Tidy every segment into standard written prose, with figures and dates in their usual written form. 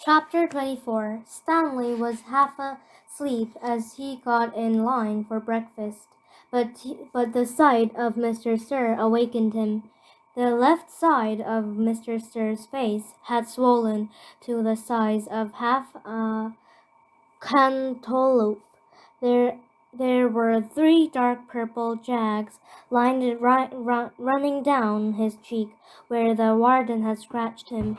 Chapter 24. Stanley was half asleep as he got in line for breakfast, but the sight of Mr. Sir awakened him. The left side of Mr. Sir's face had swollen to the size of half a cantaloupe. There were three dark purple jags running down his cheek where the warden had scratched him.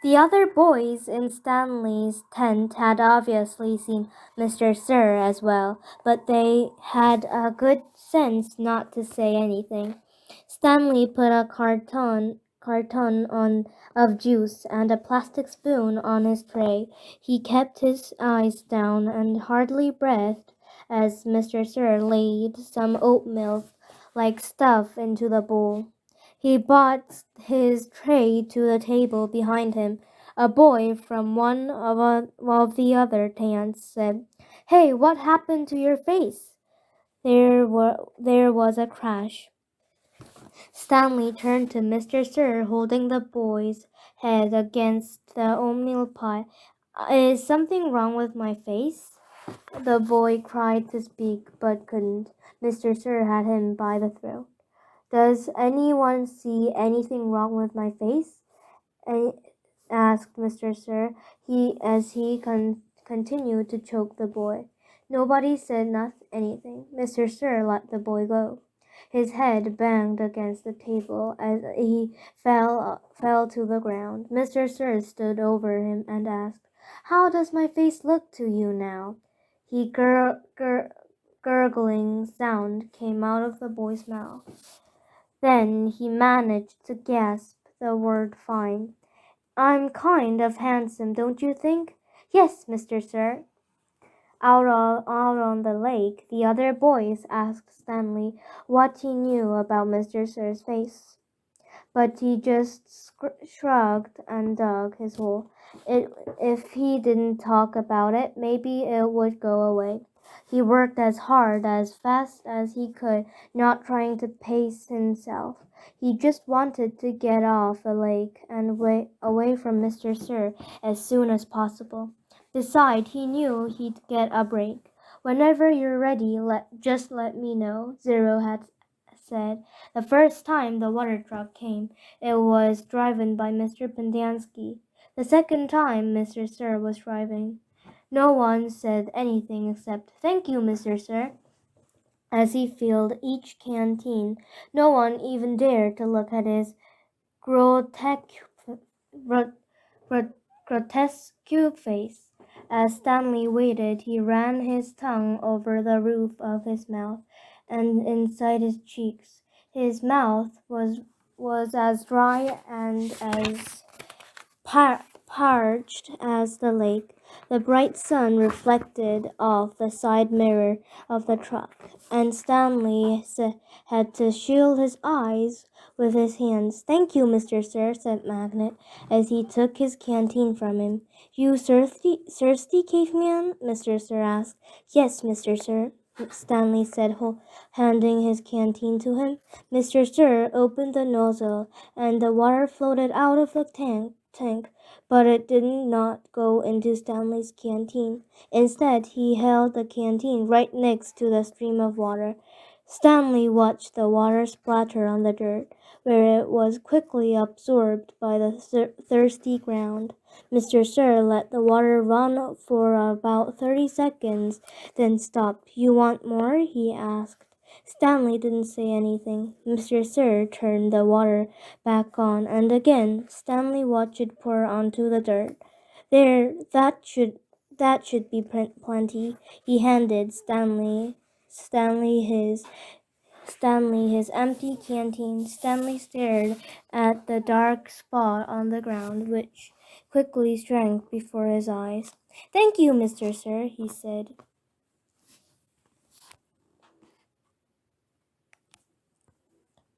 The other boys in Stanley's tent had obviously seen Mr. Sir as well, but they had a good sense not to say anything. Stanley put a carton on of juice and a plastic spoon on his tray. He kept his eyes down and hardly breathed as Mr. Sir laid some oatmeal like stuff into the bowl. He brought his tray to the table behind him. A boy from one of the other tents said, "Hey, what happened to your face?" There was a crash. Stanley turned to Mr. Sir, holding the boy's head against the oatmeal pie. "Is something wrong with my face?" The boy tried to speak but couldn't. Mr. Sir had him by the throat. "Does anyone see anything wrong with my face?" asked Mr. Sir, as he continued to choke the boy. Nobody said anything. Mr. Sir let the boy go. His head banged against the table as he fell to the ground. Mr. Sir stood over him and asked, "How does my face look to you now?" He gurgling sound came out of the boy's mouth. Then he managed to gasp the word "fine." "I'm kind of handsome, don't you think?" "Yes, Mr. Sir." Out on the lake, the other boys asked Stanley what he knew about Mr. Sir's face. But he just shrugged and dug his hole. If he didn't talk about it, maybe it would go away. He worked as hard, as fast as he could, not trying to pace himself. He just wanted to get off the lake and away from Mr. Sir as soon as possible. Besides, he knew he'd get a break. "Whenever you're ready, just let me know," Zero had said. The first time the water truck came, it was driven by Mr. Pendanski. The second time Mr. Sir was driving. No one said anything except, "Thank you, Mr. Sir," as he filled each canteen. No one even dared to look at his grotesque, grotesque face. As Stanley waited, he ran his tongue over the roof of his mouth and inside his cheeks. His mouth was as dry and as parched as the lake. The bright sun reflected off the side mirror of the truck, and Stanley had to shield his eyes with his hands. "Thank you, Mr. Sir," said Magnet, as he took his canteen from him. "You thirsty, caveman?" Mr. Sir asked. "Yes, Mr. Sir," Stanley said, handing his canteen to him. Mr. Sir opened the nozzle, and the water floated out of the tank, but it did not go into Stanley's canteen. Instead, he held the canteen right next to the stream of water. Stanley watched the water splatter on the dirt, where it was quickly absorbed by the thirsty ground. Mr. Sir let the water run for about 30 seconds, then stopped. "You want more?" he asked. Stanley didn't say anything. Mr. Sir turned the water back on, and again Stanley watched it pour onto the dirt. "There, that should be plenty." He handed Stanley his empty canteen. Stanley stared at the dark spot on the ground, which quickly shrank before his eyes. "Thank you, Mr. Sir," he said.